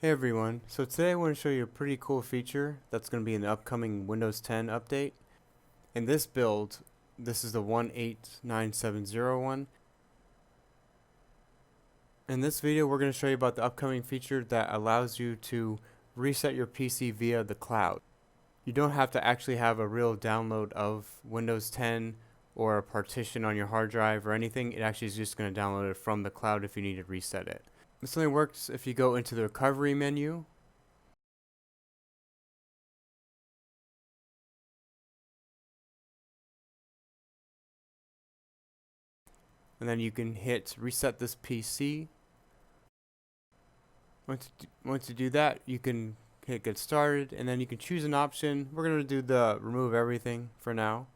Hey everyone, so today I want to show you a pretty cool feature that's going to be in the upcoming Windows 10 update. In this build, this is the 18970 In this video we're going to show you about the upcoming feature that allows you to reset your PC via the cloud. You don't have to actually have a real download of Windows 10 or a partition on your hard drive or anything. It actually is just going to download it from the cloud if you need to reset it. This only works if you go into the recovery menu. And then you can hit reset this PC. Once you do that, you can hit get started, and then you can choose an option. We're going to do the remove everything for now.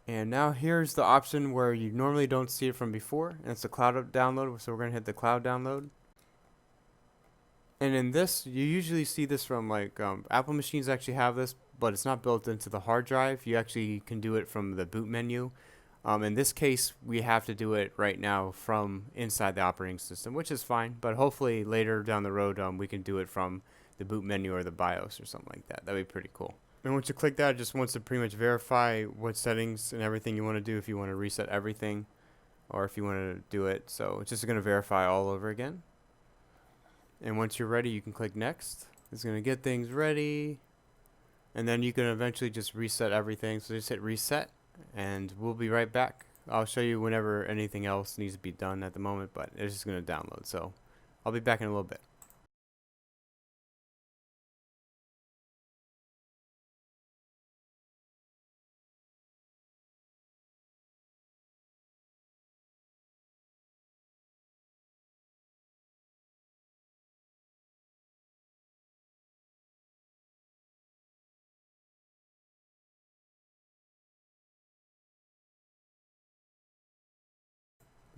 And now here's the option where you normally don't see it from before, and it's the cloud download. So we're going to hit the cloud download. And in this, you usually see this from Apple machines actually have this, but it's not built into the hard drive. You actually can do it from the boot menu. In this case, we have to do it right now from inside the operating system, which is fine. But hopefully later down the road, we can do it from the boot menu or the BIOS or something like that. That'd be pretty cool. And once you click that, it just wants to pretty much verify what settings and everything you want to do, if you want to reset everything or if you want to do it. So it's just going to verify all over again. And once you're ready, you can click next. It's going to get things ready. And then you can eventually just reset everything. So just hit reset and we'll be right back. I'll show you whenever anything else needs to be done at the moment, but it's just going to download. So I'll be back in a little bit.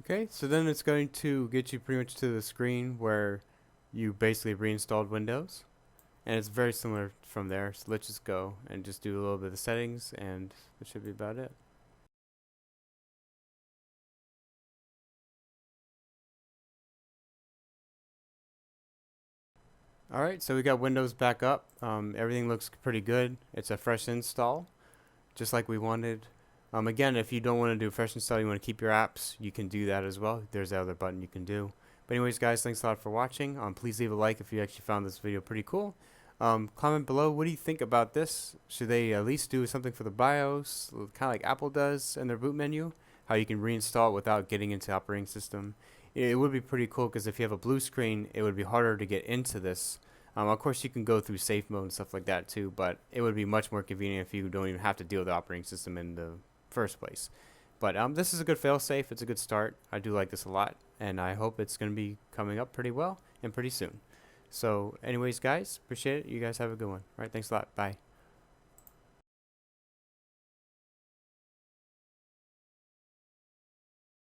Okay, so then it's going to get you pretty much to the screen where you basically reinstalled Windows. And it's very similar from there. So let's just go and just do a little bit of settings, and that should be about it. Alright, so we got Windows back up. Everything looks pretty good. It's a fresh install, just like we wanted. Again, if you don't want to do a fresh install, you want to keep your apps, you can do that as well. There's the other button you can do. But anyways, guys, thanks a lot for watching. Please leave a like if you actually found this video pretty cool. Comment below, what do you think about this? Should they at least do something for the BIOS, kind of like Apple does in their boot menu? How you can reinstall it without getting into the operating system. It would be pretty cool because if you have a blue screen, it would be harder to get into this. Of course, you can go through safe mode and stuff like that too, but it would be much more convenient if you don't even have to deal with the operating system in the first place. But this is a good fail-safe. It's a good start. I do like this a lot, and I hope it's going to be coming up pretty well and pretty soon. So anyways, guys, appreciate it. You guys have a good one. All right, thanks a lot. Bye.